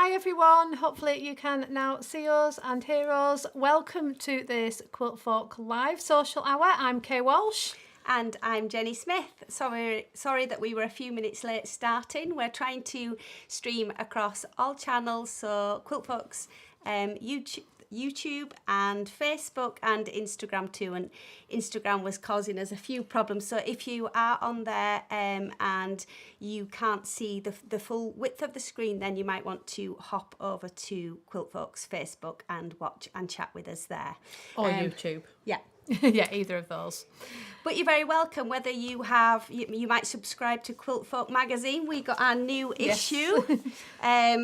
Hi everyone, hopefully you can now see us and hear us. Welcome to this Quiltfolk live social hour. I'm Kay Walsh. And I'm Jenny Smith. Sorry that we were a few minutes late starting. We're trying to stream across all channels, so Quiltfolk's YouTube and Facebook and Instagram too. And Instagram was causing us a few problems. So if you are on there and you can't see the full width of the screen, then you might want to hop over to Quiltfolk's Facebook and watch and chat with us there. Or YouTube. Yeah. Yeah, either of those. But you're very welcome. Whether you have, you might subscribe to Quiltfolk magazine. We got our new issue.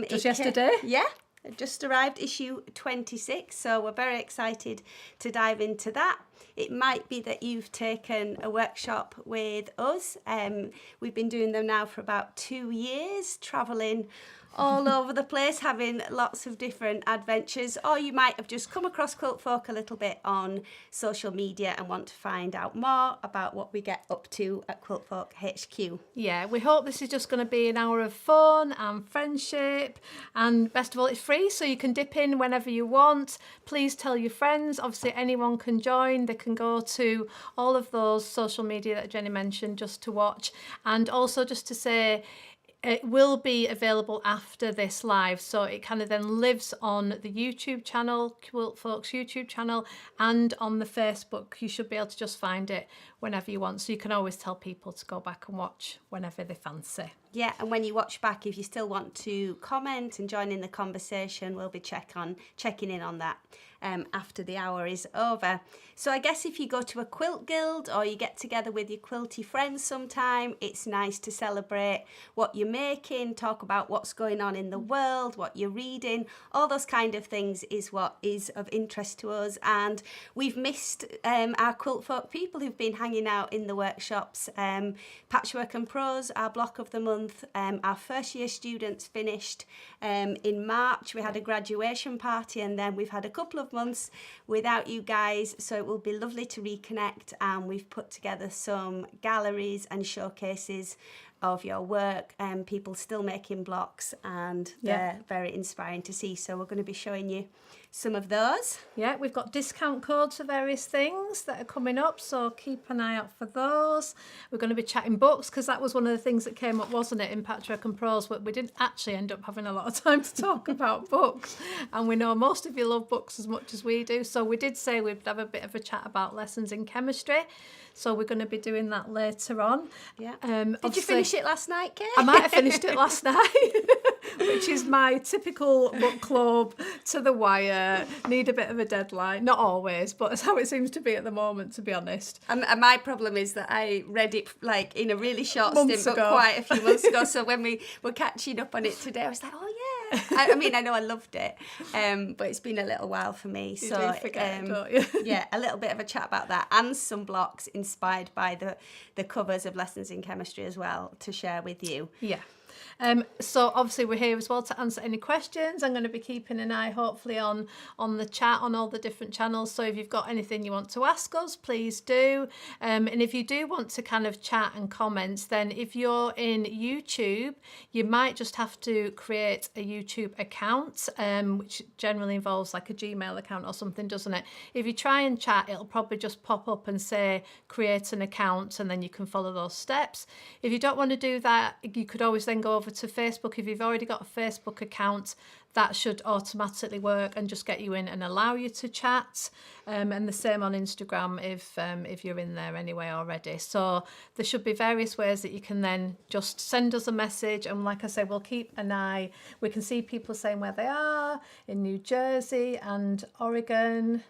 Just yesterday? Yeah, it just arrived, issue 26. So we're very excited to dive into that. It might be that you've taken a workshop with us. We've been doing them now for about 2 years, travelling all over the place, having lots of different adventures, or you might have just come across Quiltfolk a little bit on social media and want to find out more about what we get up to at Quiltfolk HQ. Yeah, we hope this is just going to be an hour of fun and friendship, and best of all, it's free, so you can dip in whenever you want. Please tell your friends. Obviously anyone can join. They can go to all of those social media that Jenny mentioned just to watch, and also just to say, it will be available after this live, so it kind of then lives on the YouTube channel, Quiltfolk's YouTube channel, and on the Facebook. You should be able to just find it whenever you want, so you can always tell people to go back and watch whenever they fancy. Yeah, and when you watch back, if you still want to comment and join in the conversation, we'll be checking in on that after the hour is over. So I guess if you go to a quilt guild or you get together with your quilty friends sometime, it's nice to celebrate what you're making, talk about what's going on in the world, what you're reading, all those kind of things is what is of interest to us. And we've missed our Quiltfolk people who've been hanging out in the workshops. Patchwork and Prose, our block of the month, our first year students finished in March. We had a graduation party, and then we've had a couple of months without you guys, so it will be lovely to reconnect. And we've put together some galleries and showcases of your work, and people still making blocks, and they're very inspiring to see. So we're going to be showing you some of those. Yeah, we've got discount codes for various things that are coming up, so keep an eye out for those. We're going to be chatting books, because that was one of the things that came up, wasn't it, in Patchwork and Prose, but we didn't actually end up having a lot of time to talk about books, and we know most of you love books as much as we do, so we did say we'd have a bit of a chat about lessons in chemistry, so we're going to be doing that later on. Yeah. Did you finish it last night, Kate? I might have finished it last night, which is my typical book club to the wire, need a bit of a deadline. Not always, but it's how it seems to be at the moment, to be honest. And my problem is that I read it like in a really short Months stint, ago. but quite a few months ago. So when we were catching up on it today, I was like, oh yeah. I mean, I know I loved it, but it's been a little while for me. You so do forget, don't you? Yeah, a little bit of a chat about that, and some blocks inspired by the covers of Lessons in Chemistry as well to share with you. Yeah. So obviously we're here as well to answer any questions. I'm going to be keeping an eye hopefully on the chat on all the different channels, so if you've got anything you want to ask us, please do, and if you do want to kind of chat and comment, then if you're in YouTube, you might just have to create a YouTube account, which generally involves like a Gmail account or something, doesn't it? If you try and chat, it'll probably just pop up and say create an account, and then you can follow those steps. If you don't want to do that, you could always then go over to Facebook. If you've already got a Facebook account, that should automatically work and just get you in and allow you to chat, and the same on Instagram if you're in there anyway already. So there should be various ways that you can then just send us a message, and like I say, we'll keep an eye. We can see people saying where they are in New Jersey and Oregon.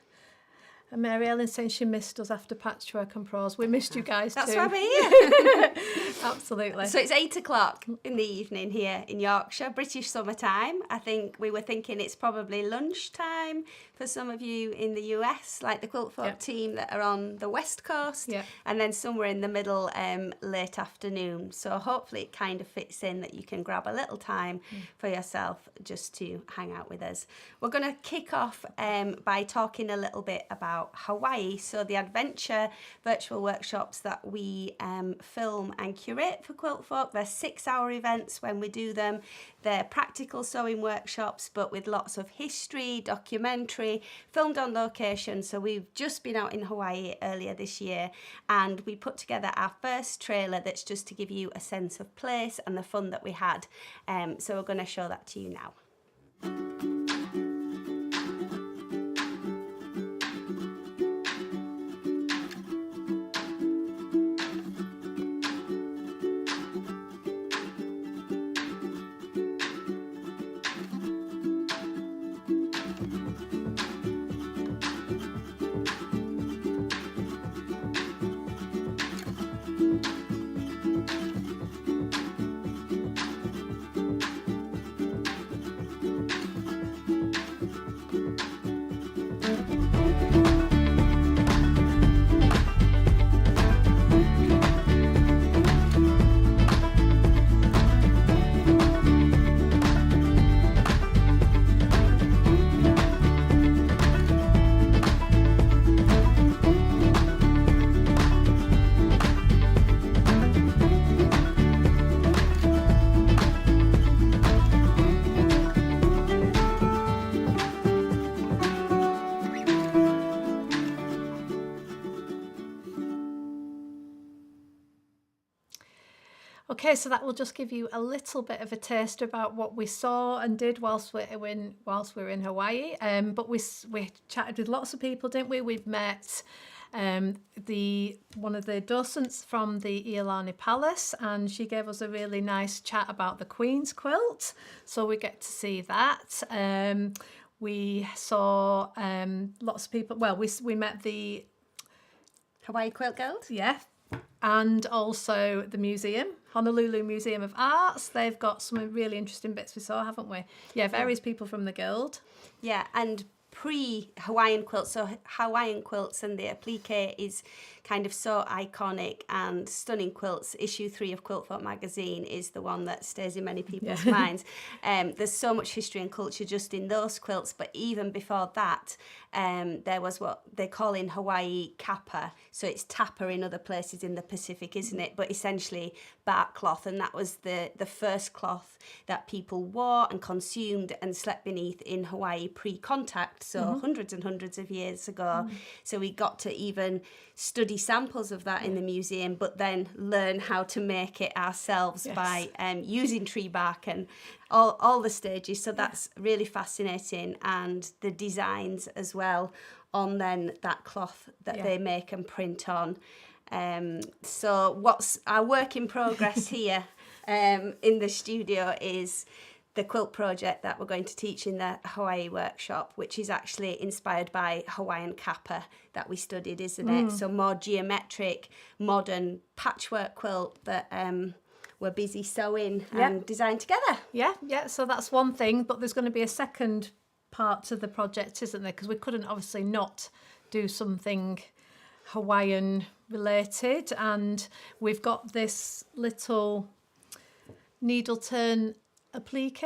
And Mary Ellen saying she missed us after Patchwork and Prose. We missed you guys That's too. why we're here. Absolutely. So it's 8 o'clock in the evening here in Yorkshire, British summertime. I think we were thinking it's probably lunchtime for some of you in the US, like the Quiltfolk team that are on the West Coast, and then somewhere in the middle, late afternoon. So hopefully it kind of fits in that you can grab a little time for yourself just to hang out with us. We're going to kick off by talking a little bit about about Hawaii. So the adventure virtual workshops that we film and curate for Quiltfolk, they're 6-hour events when we do them. They're practical sewing workshops, but with lots of history, documentary, filmed on location. So we've just been out in Hawaii earlier this year, and we put together our first trailer that's just to give you a sense of place and the fun that we had. So we're going to show that to you now. Okay, so that will just give you a little bit of a taste about what we saw and did whilst we were in Hawaii. But we chatted with lots of people, didn't we? We've met one of the docents from the Iolani Palace, and she gave us a really nice chat about the Queen's quilt. So we get to see that. We saw lots of people. Well, we met the Hawaii Quilt Guild? Yeah. And also the museum, Honolulu Museum of Arts. They've got some really interesting bits we saw, haven't we? Yeah, various people from the guild. Yeah, and pre-Hawaiian quilts, so Hawaiian quilts and the applique is kind of so iconic and stunning quilts. Issue 3 of Quiltfolk magazine is the one that stays in many people's minds. There's so much history and culture just in those quilts, but even before that, there was what they call in Hawaii kapa, so it's tapa in other places in the Pacific, isn't it? But essentially bark cloth, and that was the first cloth that people wore and consumed and slept beneath in Hawaii pre-contact, so hundreds and hundreds of years ago. So we got to even study samples of that in the museum, but then learn how to make it ourselves by using tree bark and all the stages. So that's really fascinating, and the designs as well on then that cloth that they make and print on. So what's our work in progress here in the studio is the quilt project that we're going to teach in the Hawaii workshop, which is actually inspired by Hawaiian kapa that we studied, isn't it? So more geometric, modern patchwork quilt that we're busy sewing and design together. Yeah, so that's one thing, but there's going to be a second part to the project, isn't there? Because we couldn't obviously not do something Hawaiian related, and we've got this little needle turn applique.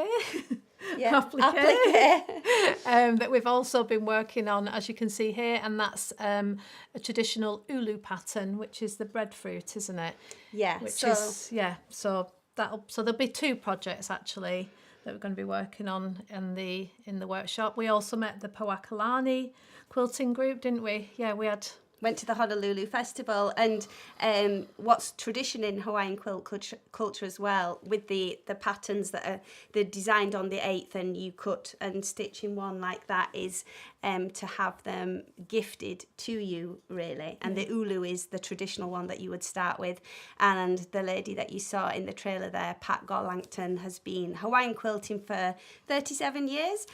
That we've also been working on, as you can see here, and that's a traditional ulu pattern, which is the breadfruit, isn't it? Yeah. So there'll be 2 projects actually that we're going to be working on in the workshop. We also met the Pauakalani quilting group, didn't we? Yeah, we went to the Honolulu Festival, and what's tradition in Hawaiian quilt culture as well, with the patterns that they're designed on the 8th and you cut and stitch in one like that, is to have them gifted to you, really. And the ulu is the traditional one that you would start with, and the lady that you saw in the trailer there, Pat Gorlangton, has been Hawaiian quilting for 37 years.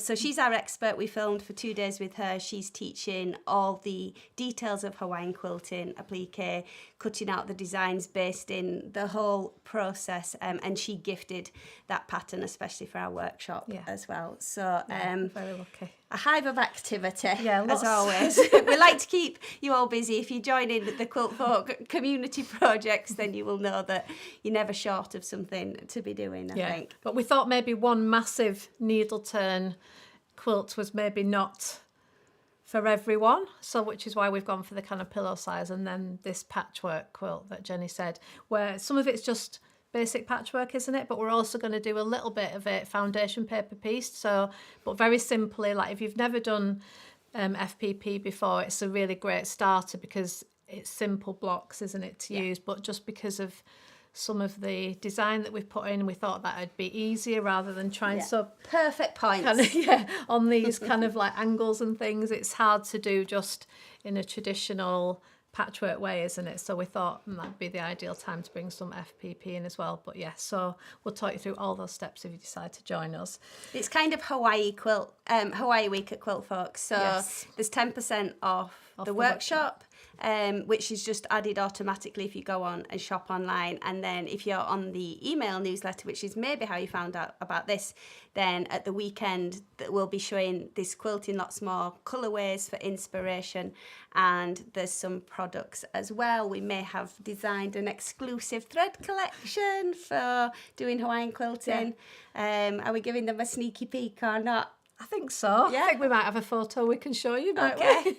So she's our expert. We filmed for 2 days with her. She's teaching all the details of Hawaiian quilting, applique, cutting out the designs based in the whole process, and she gifted that pattern especially for our workshop as well. So very lucky. A hive of activity, as always. We like to keep you all busy. If you join in the Quiltfolk community projects, then you will know that you're never short of something to be doing, I think. But we thought maybe one massive needle turn quilt was maybe not for everyone. So which is why we've gone for the kind of pillow size, and then this patchwork quilt that Jenny said, where some of it's just basic patchwork, isn't it? But we're also going to do a little bit of it foundation paper pieced. So, but very simply, like if you've never done FPP before, it's a really great starter because it's simple blocks, isn't it, to use? But just because of some of the design that we've put in, we thought that would be easier rather than trying so perfect points. Kind of, on these kind of like angles and things. It's hard to do just in a traditional patchwork way, isn't it? So we thought that'd be the ideal time to bring some FPP in as well. But yeah, so we'll talk you through all those steps if you decide to join us. It's kind of Hawaii week at Quiltfolk. So there's 10% off the workshop. Which is just added automatically if you go on and shop online. And then if you're on the email newsletter, which is maybe how you found out about this, then at the weekend that we'll be showing this quilt in lots more colourways for inspiration. And there's some products as well. We may have designed an exclusive thread collection for doing Hawaiian quilting. Are we giving them a sneaky peek or not? I think so. Yeah. I think we might have a photo we can show you. Okay.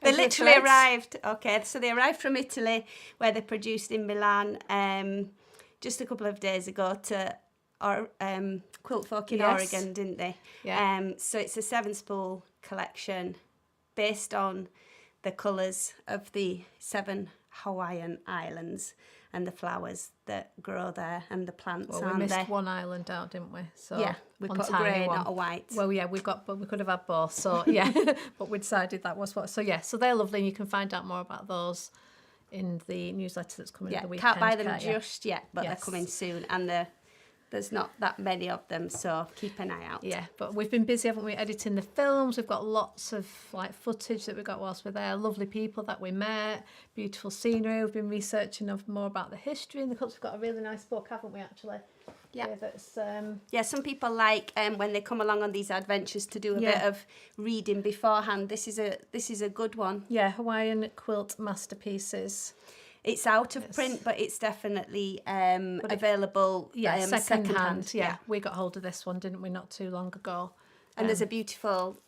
They literally arrived. Okay, so they arrived from Italy, where they're produced in Milan just a couple of days ago to Quiltfolk in Oregon, didn't they? Yeah. So it's a 7-spool collection based on the colours of the 7 Hawaiian islands and the flowers that grow there and the plants. Well, we missed one island out, didn't we? So we put a grey, not a white. Well, yeah, we could have had both. So yeah, but we decided that was what. So yeah, so they're lovely. And you can find out more about those in the newsletter that's coming at the weekend. Can't buy them just yet, but they're coming soon, and there's not that many of them, so keep an eye out. Yeah, but we've been busy, haven't we, editing the films. We've got lots of like footage that we got whilst we're there, lovely people that we met, beautiful scenery. We've been researching more about the history in the quilts. We've got a really nice book, haven't we, actually? Yeah. That's some people like when they come along on these adventures to do a bit of reading beforehand. This is a good one. Yeah, Hawaiian Quilt Masterpieces. It's out of print, but it's definitely available second hand. Yeah, we got hold of this one, didn't we, not too long ago. And there's a beautiful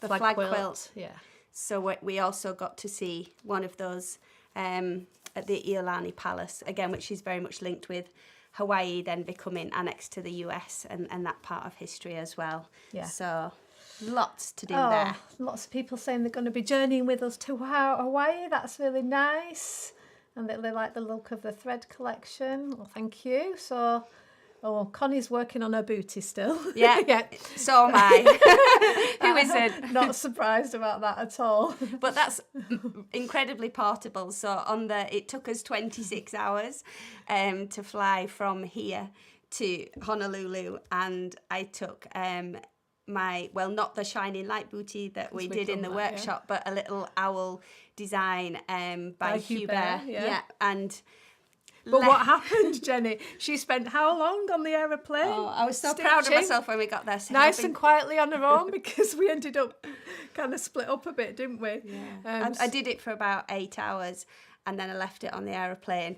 flag quilt. Yeah. So we also got to see one of those at the Iolani Palace, again, which is very much linked with Hawaii then becoming annexed to the US and that part of history as well. Yeah. So lots to do there. Lots of people saying they're going to be journeying with us to Hawaii. That's really nice. And they like the look of the thread collection. Well, thank you. So, Connie's working on her booty still. Yeah, yeah. So am I. Who isn't? Not surprised about that at all. But that's incredibly portable. So it took us 26 hours to fly from here to Honolulu, and I took not the shining light booty that we did in the workshop, but a little owl design by Hubert. Yeah. But what happened, Jenny? She spent how long on the aeroplane? Oh, I was so proud of myself when we got there. So nice and quietly on her own, because we ended up kind of split up a bit, didn't we? Yeah. I did it for about 8 hours, and then I left it on the aeroplane,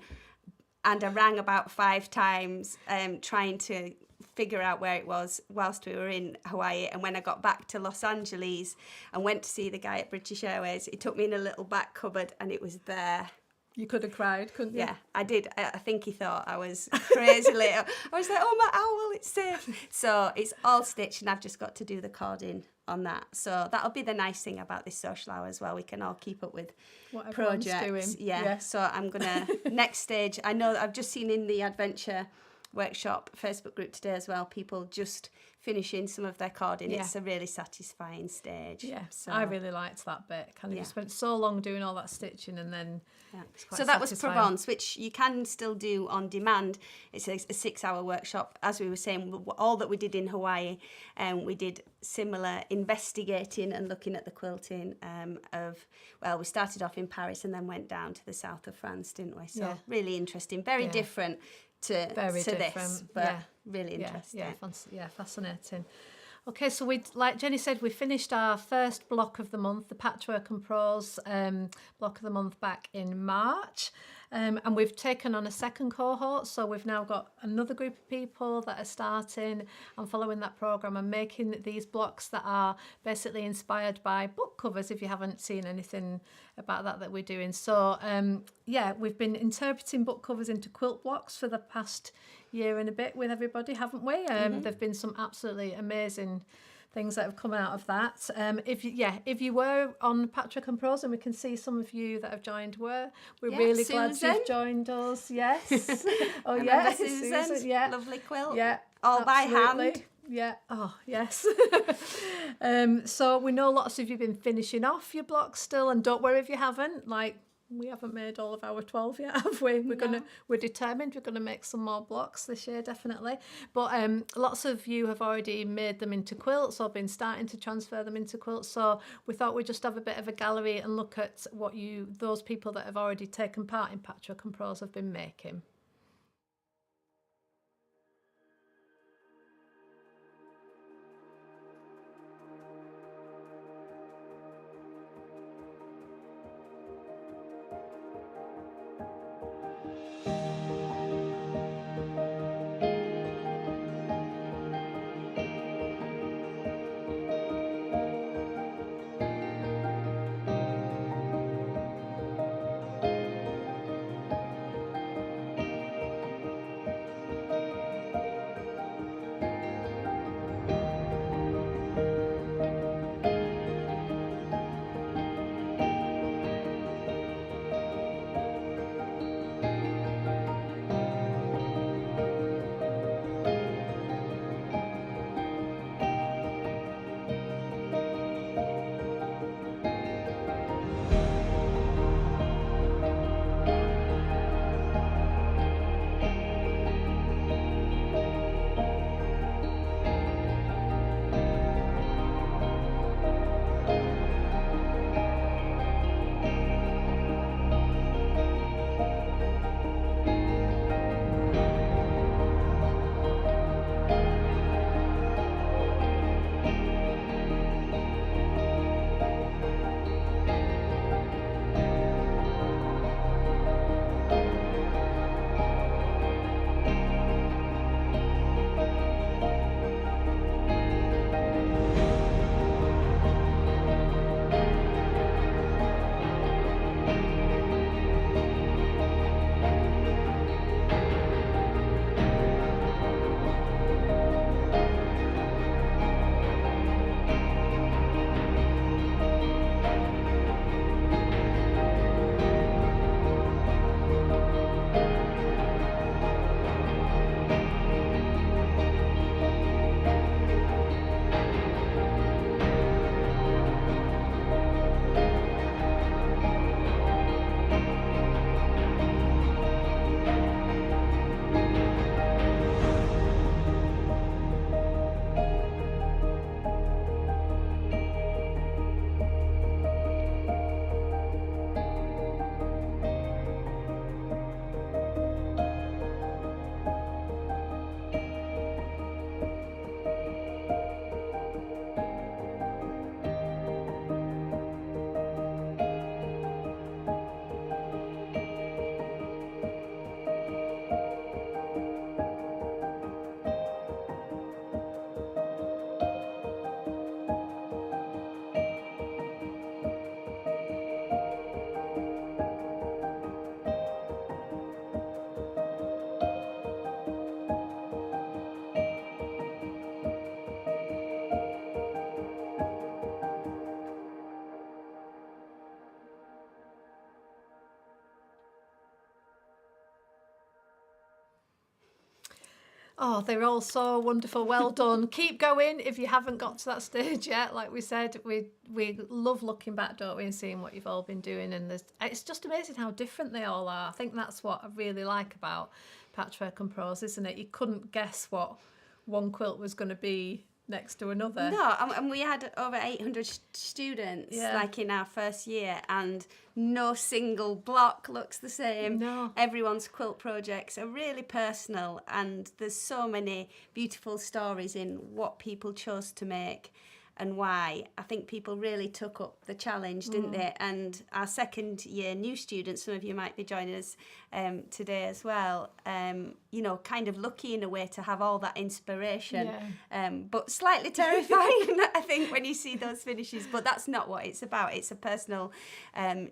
and I rang about 5 times trying to figure out where it was whilst we were in Hawaii. And when I got back to Los Angeles and went to see the guy at British Airways, he took me in a little back cupboard and it was there. You could have cried, couldn't you? Yeah, I did. I think he thought I was crazy later. I was like, oh, my owl, it's safe. So it's all stitched, and I've just got to do the cording on that. So that'll be the nice thing about this social hour as well. We can all keep up with what projects. Doing. Yeah. So I'm going to, next stage, I know I've just seen in the Adventure Workshop Facebook group today as well, people just finishing some of their cording. It's a really satisfying stage. Yeah, so I really liked that bit. You spent so long doing all that stitching, and then so that was Provence, which you can still do on demand. It's a 6-hour workshop. As we were saying, all that we did in Hawaii, we did similar investigating and looking at the quilting we started off in Paris and then went down to the south of France, didn't we? So really interesting, very different to this, but really interesting. Yeah, fascinating. Okay, so we, like Jenny said, we finished our first block of the month, the Patchwork and Prose block of the month back in March. And we've taken on a second cohort, so we've now got another group of people that are starting and following that programme and making these blocks that are basically inspired by book covers, if you haven't seen anything about that we're doing. So yeah, we've been interpreting book covers into quilt blocks for the past year and a bit with everybody, haven't we? There've been some absolutely amazing things that have come out of that. If you were on Patchwork and Prose, and we can see some of you that have joined we're really glad Susan. you've joined us. Yes. Oh Remember yeah, Susan? yeah. Lovely quilt. Yeah. All by absolutely. hand. Yeah. Oh, yes. So we know lots of you have been finishing off your blocks still, and don't worry if you haven't. Like, we haven't made all of our 12 yet, have we? We're determined we're gonna make some more blocks this year, definitely. But lots of you have already made them into quilts or been starting to transfer them into quilts. So we thought we'd just have a bit of a gallery and look at what those people that have already taken part in Patchwork and Prose have been making. Oh, they're all so wonderful. Well done. Keep going if you haven't got to that stage yet. Like we said, we love looking back, don't we, and seeing what you've all been doing. And it's just amazing how different they all are. I think that's what I really like about Patchwork and Prose, isn't it? You couldn't guess what one quilt was going to be next to another. No, and we had over 800 students, like in our first year, and no single block looks the same. No. Everyone's quilt projects are really personal, and there's so many beautiful stories in what people chose to make and why. I think people really took up the challenge, didn't they? And our second year new students, some of you might be joining us today as well, you know, kind of lucky in a way to have all that inspiration, but slightly terrifying, I think, when you see those finishes. But that's not what it's about. It's a personal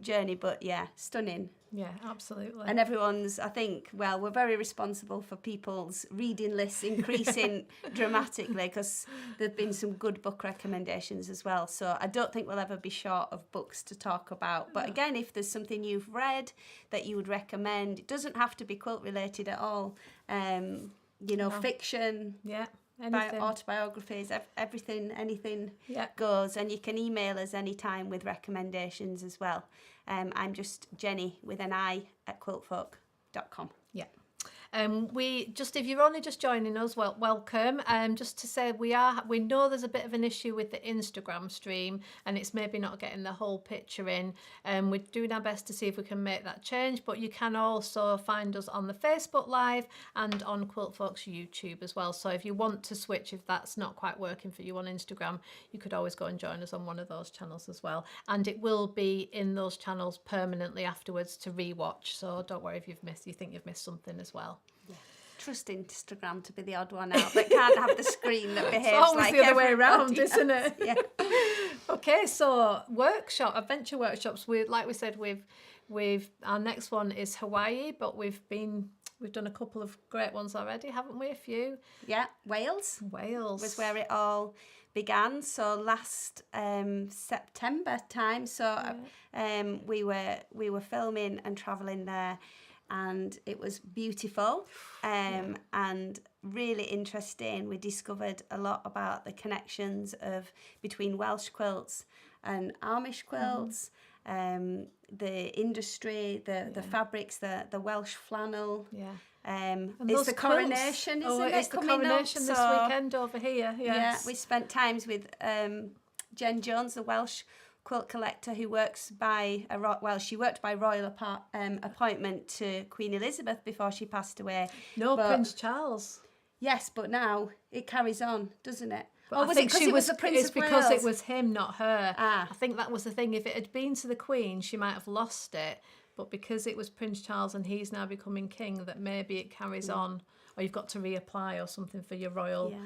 journey, but yeah, stunning. Yeah, absolutely. And everyone's, I think, well, we're very responsible for people's reading lists increasing dramatically, because there have been some good book recommendations as well. So I don't think we'll ever be short of books to talk about. But again, if there's something you've read that you would recommend, it doesn't have to be quilt related at all. You know, fiction. Yeah. Anything. Autobiographies, everything, anything goes. And you can email us anytime with recommendations as well. I'm just Jenny with an I at quiltfolk.com. Yeah. We just, if you're only just joining us, well, welcome. Just to say, we know there's a bit of an issue with the Instagram stream, and it's maybe not getting the whole picture in. We're doing our best to see if we can make that change, but you can also find us on the Facebook Live and on Quiltfolk's YouTube as well. So if you want to switch, if that's not quite working for you on Instagram, you could always go and join us on one of those channels as well. And it will be in those channels permanently afterwards to rewatch. So don't worry if you think you've missed something as well. Yeah. Trust Instagram to be the odd one out that can't have the screen that behaves it's always like the other way around, else. isn't it? Yeah. Okay, so adventure workshops. Like we said, we've our next one is Hawaii, but we've done a couple of great ones already, haven't we? A few. Yeah, Wales was where it all began. So last September time. So we were filming and travelling there. And it was beautiful and really interesting. We discovered a lot about the connections between Welsh quilts and Amish quilts, the industry, the fabrics, the Welsh flannel. Yeah. It's the coronation, isn't it? It's the coronation this weekend over here. Yes. Yeah, we spent times with Jen Jones, the Welsh quilt collector who works she worked by royal appointment to Queen Elizabeth before she passed away. Prince Charles. Yes, but now it carries on, doesn't it? But I think it was the Prince of Wales? Because it was him, not her. I think that was the thing. If it had been to the Queen, she might have lost it. But because it was Prince Charles and he's now becoming king, that maybe it carries on, or you've got to reapply or something for your royal. Yeah.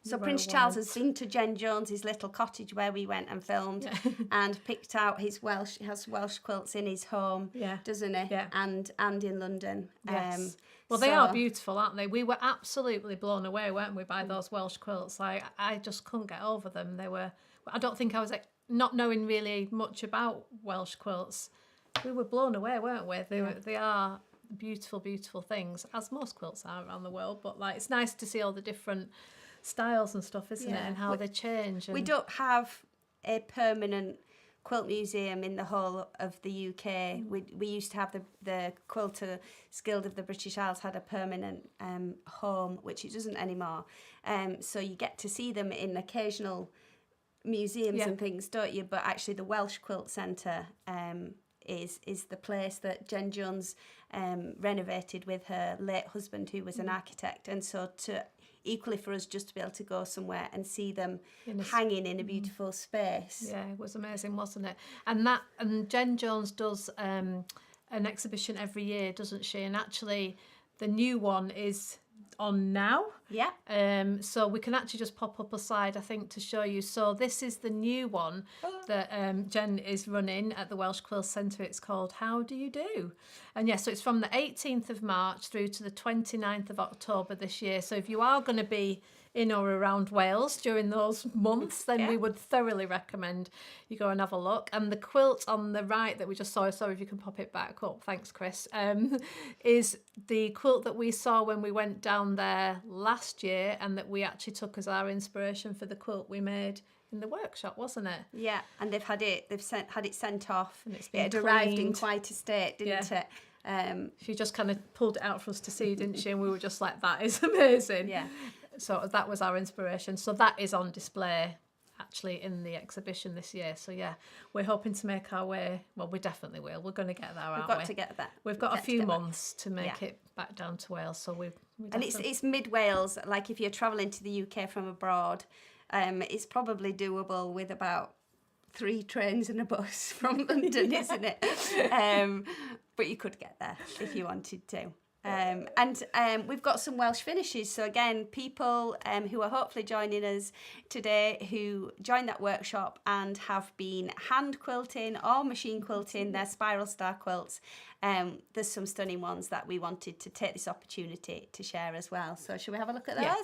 So Prince Charles has been to Jen Jones's little cottage where we went and filmed and picked out he has Welsh quilts in his home, doesn't he? Yeah. And in London. Yes. Well, they are beautiful, aren't they? We were absolutely blown away, weren't we, by those Welsh quilts. I just couldn't get over them. I don't think I was, not knowing really much about Welsh quilts, we were blown away, weren't we? They are beautiful, beautiful things, as most quilts are around the world. But it's nice to see all the different styles and stuff, isn't it, and how they change. We don't have a permanent quilt museum in the whole of the UK. We used to have the Quilters Guild of the British Isles had a permanent home, which it doesn't anymore. So you get to see them in occasional museums and things, don't you? But actually the Welsh Quilt Centre is the place that Jen Jones renovated with her late husband, who was an architect. And so equally for us just to be able to go somewhere and see them hanging in a beautiful space. Yeah, it was amazing, wasn't it? And Jen Jones does an exhibition every year, doesn't she? And actually the new one is on now. Yeah. So we can actually just pop up a slide, I think, to show you. So this is the new one that Jen is running at the Welsh Quilt Centre. It's called How Do You Do? And so it's from the 18th of March through to the 29th of October this year. So if you are going to be in or around Wales during those months, then we would thoroughly recommend you go and have a look. And the quilt on the right that we just saw, sorry if you can pop it back up, thanks Chris, is the quilt that we saw when we went down there last year, and that we actually took as our inspiration for the quilt we made in the workshop, wasn't it? Yeah, and they've had it sent off, and it had arrived in quite a state, didn't it? She just kind of pulled it out for us to see, didn't she? And we were just like, that is amazing. Yeah. So that was our inspiration. So that is on display actually in the exhibition this year. So yeah, we're hoping to make our way. Well, we definitely will. We're going to get there, aren't we? We've got to get that. We've got a few months to make it back down to Wales. So we and it's mid Wales. Like if you're travelling to the UK from abroad, it's probably doable with about 3 trains and a bus from London, isn't it? But you could get there if you wanted to. And we've got some Welsh finishes. So again, people who are hopefully joining us today who joined that workshop and have been hand quilting or machine quilting their spiral star quilts, there's some stunning ones that we wanted to take this opportunity to share as well. So shall we have a look at those? Yeah.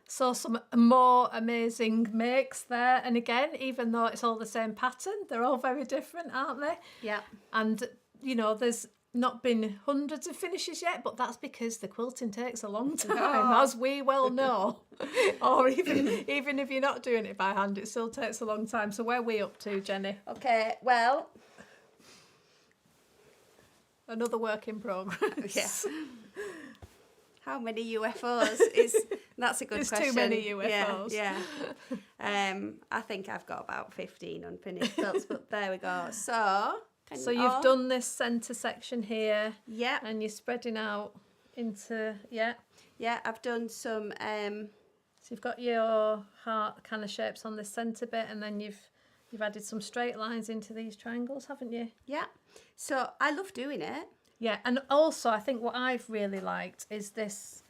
So some more amazing makes there. And again, even though it's all the same pattern, they're all very different, aren't they? Yeah. And, you know, there's not been hundreds of finishes yet, but that's because the quilting takes a long time, as we well know. Or even if you're not doing it by hand, it still takes a long time. So where are we up to, Jenny? Okay, well... Another work in progress. Yeah. How many UFOs? That's a good question. There's too many UFOs. Yeah. I think I've got about 15 unfinished quilts, but there we go. So you've done this centre section here. Yeah. And you're spreading out into, yeah. Yeah, I've done some... So you've got your heart kind of shapes on this centre bit, and then you've added some straight lines into these triangles, haven't you? Yeah. So I love doing it. Yeah, and also I think what I've really liked is this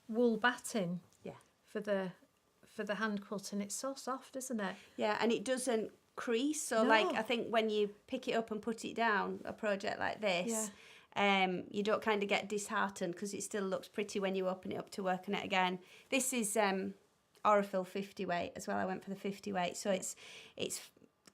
wool batting. Yeah. For the hand quilting, it's so soft, isn't it? Yeah, and it doesn't crease. So like I think when you pick it up and put it down, a project like this, you don't kind of get disheartened because it still looks pretty when you open it up to work on it again. This is Orifil 50 weight as well. I went for the 50 weight, so it's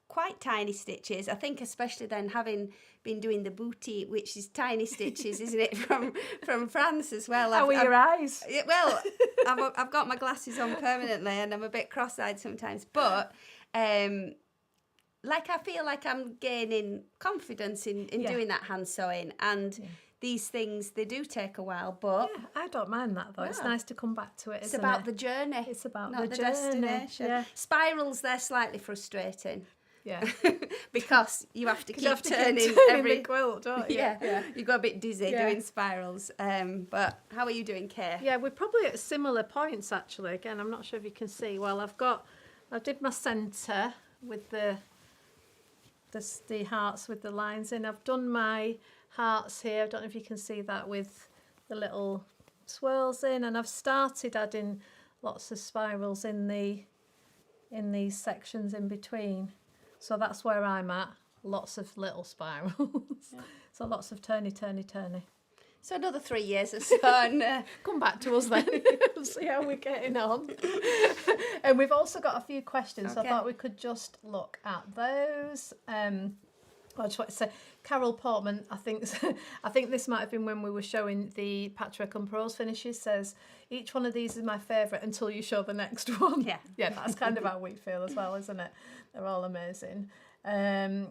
quite tiny stitches. I think especially then having been doing the booty, which is tiny stitches, isn't it, from France as well. How are your eyes? Well, I've got my glasses on permanently and I'm a bit cross-eyed sometimes, but like I feel like I'm gaining confidence in doing that hand sewing, and these things, they do take a while, but... Yeah, I don't mind that though. It's nice to come back to it, It's about the journey. It's about not the journey. Destination. Yeah. Spirals, they're slightly frustrating. Yeah. because you have to keep turning every the quilt, don't you? Yeah. You go a bit dizzy doing spirals. But how are you doing, Kay? Yeah, we're probably at similar points actually. Again, I'm not sure if you can see. Well, I did my centre with the hearts with the lines in. I've done my hearts here. I don't know if you can see that with the little swirls in, and I've started adding lots of spirals in these sections in between. So that's where I'm at. Lots of little spirals. Yeah. So lots of turny. So another 3 years or so. And, come back to us then. See how we're getting on. And we've also got a few questions, so I Okay. thought we could just look at those. I just want to say, Carol Portman, I think this might have been when we were showing the Patchwork and Prose finishes, says, each one of these is my favourite until you show the next one. Yeah. Yeah, that's kind of how we feel as well, isn't it? They're all amazing. And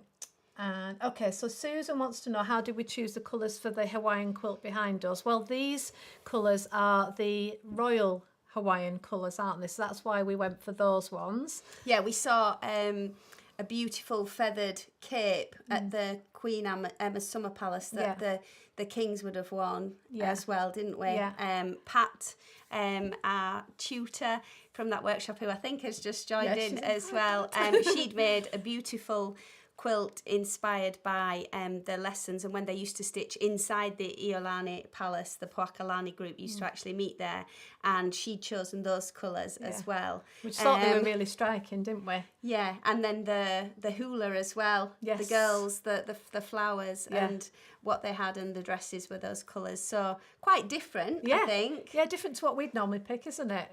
okay, so Susan wants to know, how did we choose the colours for the Hawaiian quilt behind us? Well, these colours are the royal Hawaiian colours, aren't they? So that's why we went for those ones. Yeah, we saw a beautiful feathered cape at the Queen Emma's Summer Palace that the kings would have worn as well, didn't we? Yeah. Pat, our tutor from that workshop, who I think has just joined in as well, she'd made a beautiful quilt inspired by the lessons and when they used to stitch inside the Iolani Palace. The Poakalani group used to actually meet there, and she'd chosen those colours as well. Which thought they were really striking, didn't we? Yeah, and then the hula as well. Yes. The girls, the flowers and what they had, and the dresses were those colours. So quite different, I think. Yeah, different to what we'd normally pick, isn't it?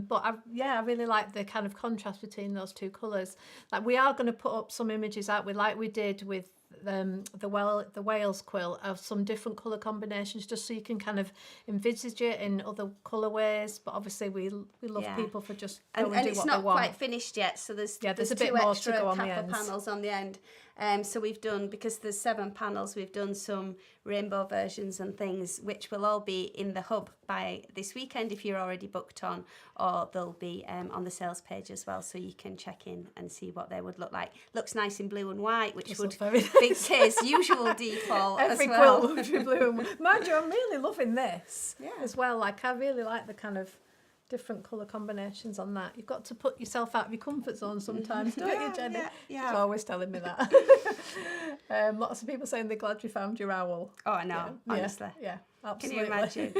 But I really like the kind of contrast between those two colours. Like, we are going to put up some images out with, like we did with the Wales quilt, of some different colour combinations, just so you can kind of envisage it in other colourways. But obviously we love people for just go and do it's what not they want. quite finished yet, so there's a bit two more extra to go on the kappa ends. panels on the end. So we've done, because there's 7 panels, we've done some rainbow versions and things, which will all be in the hub by this weekend if you're already booked on, or they'll be on the sales page as well, so you can check in and see what they would look like. Looks nice in blue and white, which would be Kay's usual default Every as well. quilt would be blue and white. Mind you, I'm really loving this as well. Like, I really like the kind of different colour combinations on that. You've got to put yourself out of your comfort zone sometimes, don't you, Jenny? Yeah. She's always telling me that. Lots of people saying they're glad you found your owl. Oh, I know, honestly. Yeah, absolutely. Can you imagine?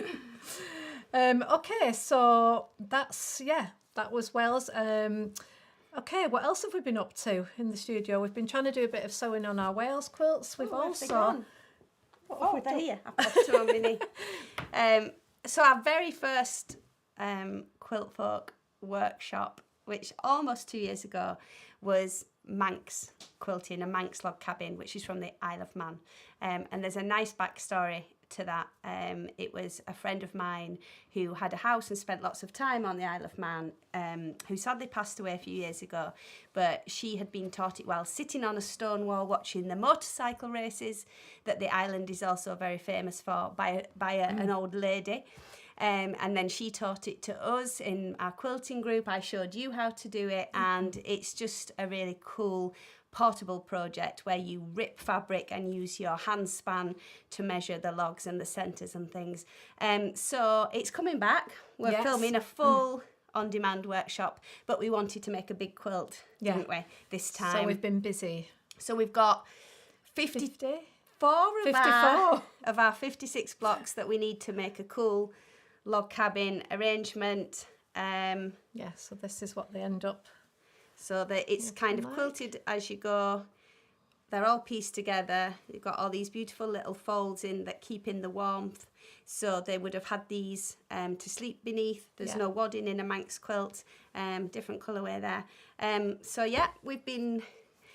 Okay, so that was Wales. Okay, what else have we been up to in the studio? We've been trying to do a bit of sewing on our Wales quilts. We've also... they're here. I've popped them on my knee. So our very first Quiltfolk workshop, which almost 2 years ago, was Manx quilting, a Manx log cabin, which is from the Isle of Man. And there's a nice backstory to that. It was a friend of mine who had a house and spent lots of time on the Isle of Man, who sadly passed away a few years ago, but she had been taught it while sitting on a stone wall watching the motorcycle races that the island is also very famous for by an old lady. And then she taught it to us in our quilting group. I showed you how to do it, and it's just a really cool portable project where you rip fabric and use your hand span to measure the logs and the centres and things. So it's coming back. We're filming a full on-demand workshop, but we wanted to make a big quilt, didn't we, this time? So we've been busy. So we've got 54 of our 56 blocks that we need to make a cool log cabin arrangement. So this is what they end up. So that it's kind of quilted as you go. They're all pieced together. You've got all these beautiful little folds in that keep in the warmth. So they would have had these to sleep beneath. There's no wadding in a Manx quilt. Different colourway there. We've been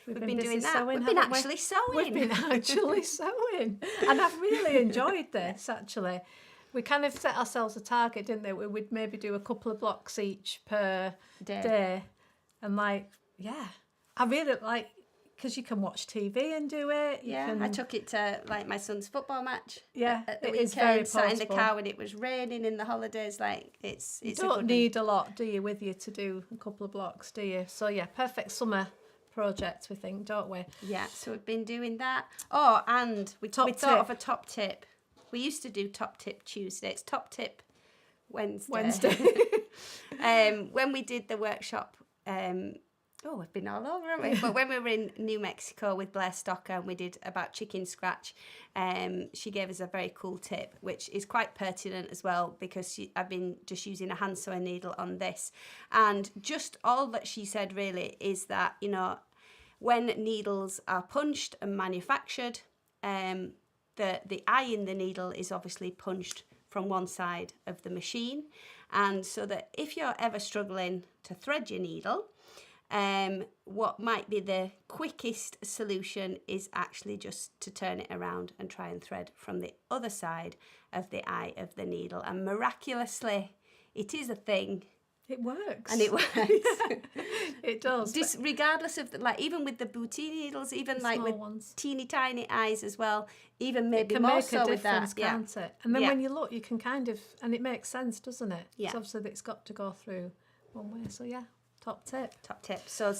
doing that. Sewing, we've been actually sewing. We've been actually sewing. And I've really enjoyed this, actually. We kind of set ourselves a target, didn't we? We'd maybe do a couple of blocks each per day. And I really like, because you can watch TV and do it. I took it to like my son's football match. it at the weekend. is very sat in the portable. car when it was raining in the holidays. Like it's You a don't good need a lot, do you, with you to do a couple of blocks, do you? So perfect summer project, we think, don't we? Yeah, so we've been doing that. Oh, and we thought of a top tip. We used to do top tip Tuesday. It's top tip Wednesday. When we did the workshop, we've been all over, haven't we? But when we were in New Mexico with Blair Stocker and we did about chicken scratch, she gave us a very cool tip, which is quite pertinent as well, because I've been just using a hand sewing needle on this. And just all that she said really is that, you know, when needles are punched and manufactured, the eye in the needle is obviously punched from one side of the machine, and so that if you're ever struggling to thread your needle, what might be the quickest solution is actually just to turn it around and try and thread from the other side of the eye of the needle. And miraculously, it is a thing. It works. And it works. It does. Regardless of, like, even with the boutique needles, even like with ones. teeny tiny eyes as well, even maybe can more make so a with that. difference, can't it? And then Yeah. when you look, you can kind of, and it makes sense, doesn't it? Yeah. It's obviously that it's got to go through one way. So yeah, top tip. Top tip. So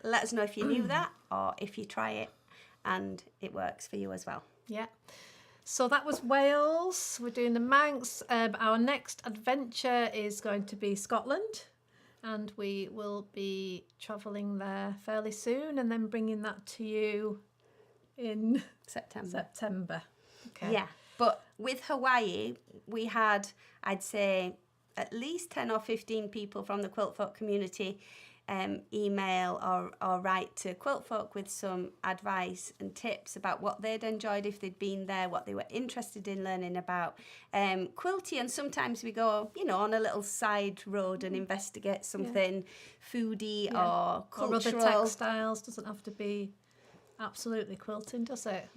let us know if you knew that or if you try it and it works for you as well. Yeah. So that was Wales. We're doing the Manx. Our next adventure is going to be Scotland, and we will be travelling there fairly soon and then bringing that to you in September. Okay. Yeah, but with Hawaii, we had, I'd say, at least 10 or 15 people from the Quiltfolk community email or write to Quiltfolk with some advice and tips about what they'd enjoyed if they'd been there, what they were interested in learning about quilty. And sometimes we go, on a little side road and investigate something foodie or cultural. Or other textiles. Doesn't have to be absolutely quilting, does it?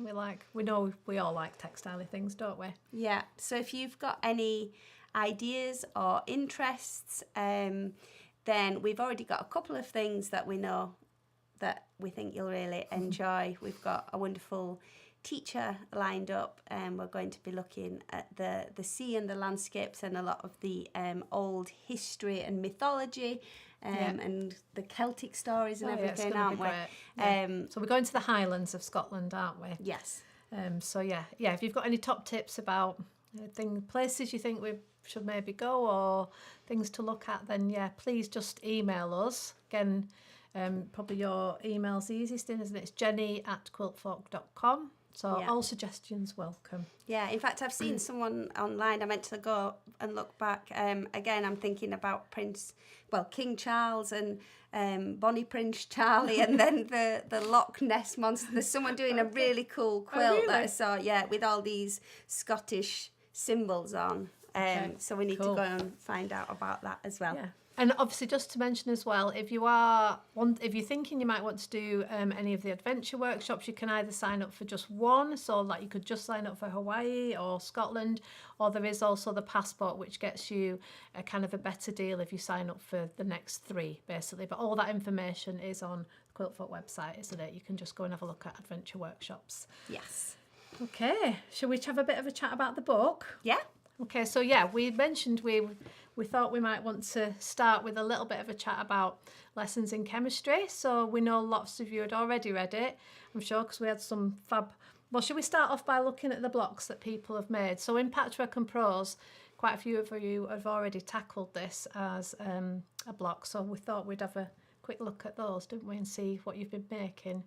We know we all like textile things, don't we? Yeah. So if you've got any ideas or interests, then we've already got a couple of things that we know that we think you'll really enjoy. We've got a wonderful teacher lined up, and we're going to be looking at the sea and the landscapes and a lot of the old history and mythology and the Celtic stories and everything, aren't we? So we're going to the Highlands of Scotland, aren't we? Yes. So if you've got any top tips about places you think we should maybe go or things to look at, then please just email us. Again, probably your email's the easiest, isn't it? It's jenny@quiltfolk.com. So all suggestions welcome. Yeah, in fact, I've seen someone online. I meant to go and look back. Again, I'm thinking about King Charles and Bonnie Prince Charlie, and then the Loch Ness Monster. There's someone doing a really cool quilt that I saw, with all these Scottish symbols on. So we need to go and find out about that as well. Yeah. And obviously, just to mention as well, if you're thinking you might want to do any of the adventure workshops, you can either sign up for just one, so like you could just sign up for Hawaii or Scotland, or there is also the passport, which gets you a kind of a better deal if you sign up for the next 3, basically. But all that information is on the Quiltfolk website, isn't it? You can just go and have a look at adventure workshops. Yes. Okay, shall we have a bit of a chat about the book? Yeah. Okay, so we mentioned we thought we might want to start with a little bit of a chat about lessons in chemistry. So we know lots of you had already read it, I'm sure, because we had some fab. Well, should we start off by looking at the blocks that people have made? So in Patchwork and Prose, quite a few of you have already tackled this as a block. So we thought we'd have a quick look at those, didn't we, and see what you've been making.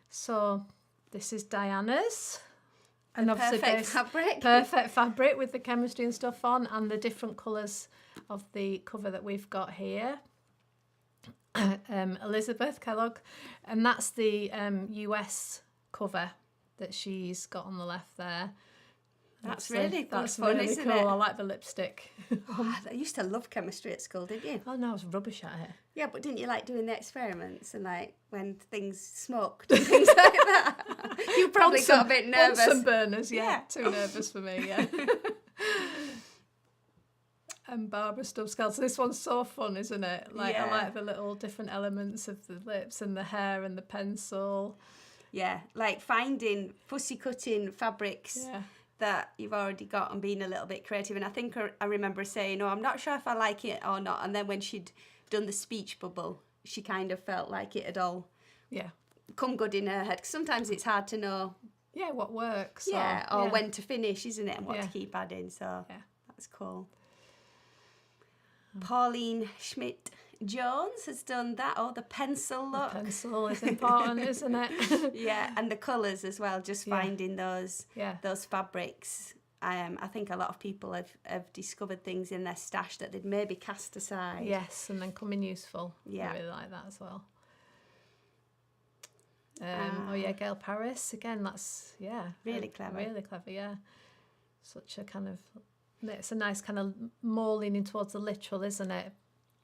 So this is Diana's. And obviously perfect fabric with the chemistry and stuff on, and the different colours of the cover that we've got here. Elizabeth Kellogg, and that's the US cover that she's got on the left there. That's really fun, really isn't cool. it? I like the lipstick. I used to love chemistry at school, didn't you? Oh no, I was rubbish at it. Yeah, but didn't you like doing the experiments and like when things smoked and things like that? You probably got a bit nervous. Bunsen burners, too nervous for me, And Barbara Stubbs-Kell. So this one's so fun, isn't it? I like the little different elements of the lips and the hair and the pencil. Yeah, like finding fussy cutting fabrics that you've already got and being a little bit creative. And I think I remember saying, I'm not sure if I like it or not. And then when she'd done the speech bubble, she kind of felt like it had all come good in her head. 'Cause sometimes it's hard to know what works. Or when to finish, isn't it? And what to keep adding. So that's cool. Pauline Schmidt-Jones has done that. Oh, the pencil look. The pencil is important, isn't it? Yeah, and the colours as well, just finding those fabrics. I think a lot of people have discovered things in their stash that they'd maybe cast aside. Yes, and then come in useful. Yeah. I really like that as well. Oh yeah, Gail Paris again. That's Really clever. Really clever. Yeah, such a kind of, it's a nice kind of more leaning towards the literal, isn't it?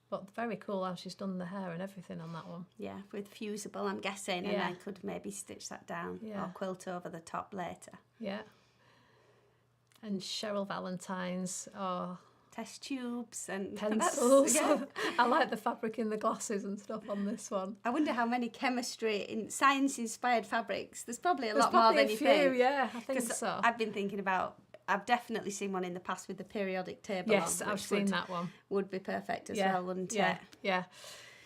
But very cool how she's done the hair and everything on that one. Yeah, with fusible, I'm guessing, and I could maybe stitch that down or quilt over the top later. Yeah. And Cheryl Valentine's, test tubes and pencils. I like the fabric in the glasses and stuff on this one. I wonder how many science-inspired fabrics. There's probably a lot more than you think. Yeah, I think so. I've been thinking about. I've definitely seen one in the past with the periodic table. Yes, I've seen that one. Would be perfect as well, wouldn't it? Yeah.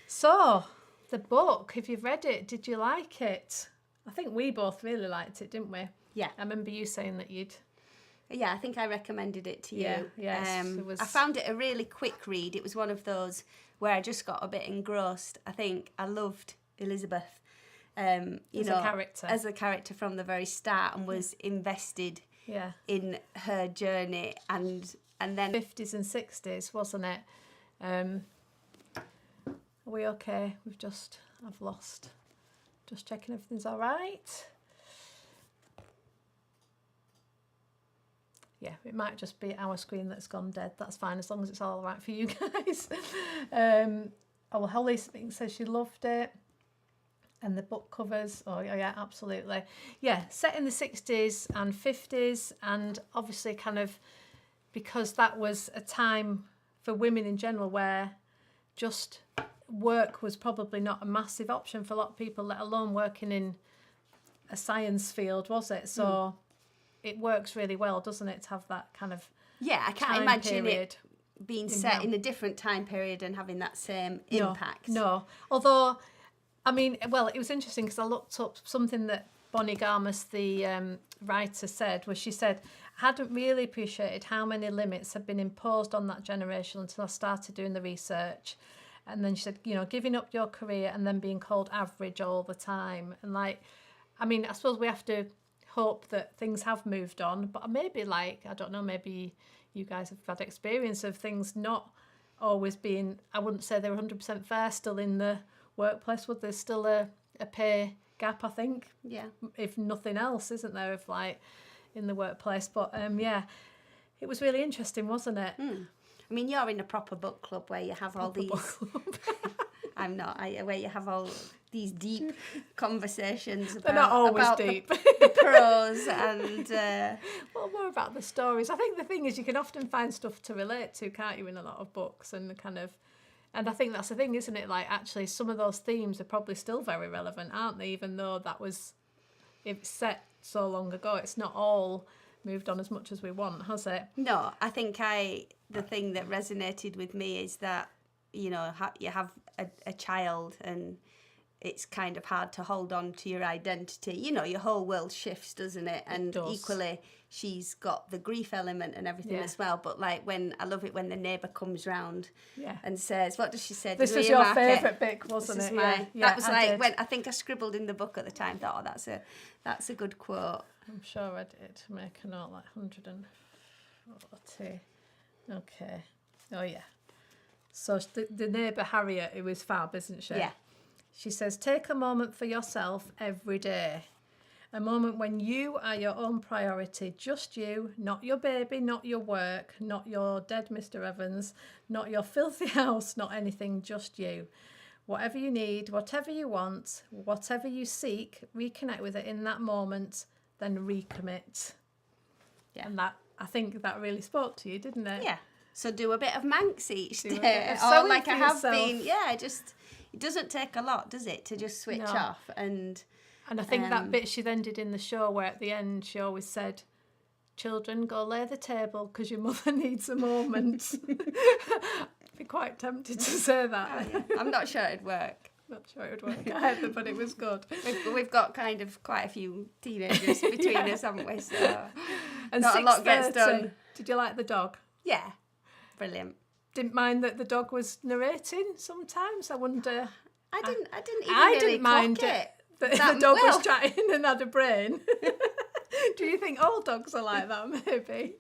So the book, if you've read it, did you like it? I think we both really liked it, didn't we? Yeah. I remember you saying that you'd. Yeah, I think I recommended it to you. Yes, it was... I found it a really quick read. It was one of those where I just got a bit engrossed. I think I loved Elizabeth, as a character from the very start, and was invested in her journey. And then 50s and 60s, wasn't it? Are we okay? I've lost. Just checking everything's all right. Yeah, it might just be our screen that's gone dead. That's fine, as long as it's all right for you guys. Holly says she loved it. And the book covers, absolutely. Yeah, set in the 60s and 50s, and obviously kind of because that was a time for women in general where just work was probably not a massive option for a lot of people, let alone working in a science field, was it? So it works really well, doesn't it, to have that kind of I can't imagine it being set in a different time period and having that same impact. No, although, I mean, well, it was interesting because I looked up something that Bonnie Garmus, the writer, said, was she said, I hadn't really appreciated how many limits had been imposed on that generation until I started doing the research. And then she said, giving up your career and then being called average all the time. And I suppose we have to hope that things have moved on, but maybe I don't know, maybe you guys have had experience of things not always being, I wouldn't say they're 100% fair still in the workplace. Would there's still a pay gap, I think, if nothing else, isn't there, if in the workplace. But it was really interesting, wasn't it? I mean, you're in a proper book club where you have all these I'm not. Where you have all these deep conversations They're not always about deep. the prose and... Well, more about the stories. I think the thing is you can often find stuff to relate to, can't you, in a lot of books, and and I think that's the thing, isn't it? Actually, some of those themes are probably still very relevant, aren't they? Even though it's set so long ago, it's not all moved on as much as we want, has it? No, I think the thing that resonated with me is that, you have a child and it's kind of hard to hold on to your identity. Your whole world shifts, doesn't it? And equally, she's got the grief element and everything as well. But I love it when the neighbour comes round and says, what does she say? This was your favourite bit, wasn't it? That was when I think I scribbled in the book at the time. Thought, that's a good quote. I'm sure I did make a note 140. Okay. Oh yeah. So the neighbour Harriet, who is fab, isn't she? Yeah. She says, take a moment for yourself every day. A moment when you are your own priority, just you, not your baby, not your work, not your dead Mr. Evans, not your filthy house, not anything, just you. Whatever you need, whatever you want, whatever you seek, reconnect with it in that moment, then recommit. Yeah. And I think that really spoke to you, didn't it? Yeah. So do a bit of Manx each day. Or like I have been. Yeah, it doesn't take a lot, does it, to just switch off. And I think that bit she then did in the show where at the end she always said, children, go lay the table because your mother needs a moment. I'd be quite tempted to say that. Oh, yeah. I'm not sure it'd work. Not sure it would work either, but it was good. We've got kind of quite a few teenagers between us, haven't we? So and not a lot gets done. Did you like the dog? Yeah. Brilliant. Didn't mind that the dog was narrating sometimes. I wonder. I didn't mind it. That the dog was chatting and had a brain. Do you think all dogs are like that? Maybe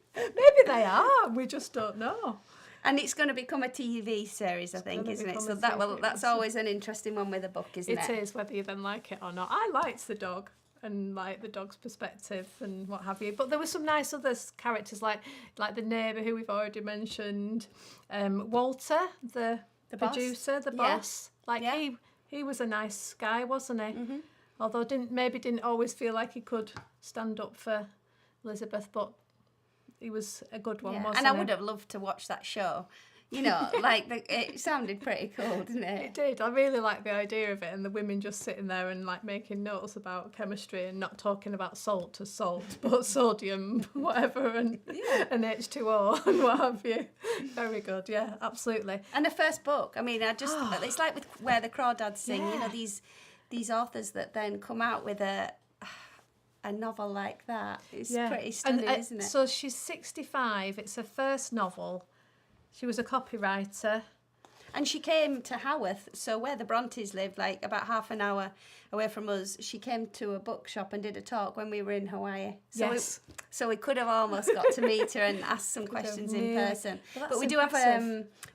they are. We just don't know. And it's going to become a TV series, I think, isn't it? So that's always an interesting one with a book, isn't it? It is, whether you then like it or not. I liked the dog and like the dog's perspective and what have you. But there were some nice other characters like the neighbour who we've already mentioned, Walter, the producer, the boss. Like he was a nice guy, wasn't he? Mm-hmm. Although didn't always feel like he could stand up for Elizabeth, but he was a good one, wasn't he? And I would have loved to watch that show. You know, like it sounded pretty cool, didn't it? It did. I really liked the idea of it, and the women just sitting there and like making notes about chemistry and not talking about salt as salt, but sodium, whatever, and H2O and what have you. Very good. Yeah, absolutely. And the first book. I mean, it's like with Where the Crawdads Sing. You know, these authors that then come out with a novel like that. It's pretty stunning, isn't it? So she's 65. It's her first novel. She was a copywriter. And she came to Haworth, so where the Brontes lived, like about half an hour away from us, she came to a bookshop and did a talk when we were in Hawaii. So we could have almost got to meet her and ask some questions in person. Well, but we do have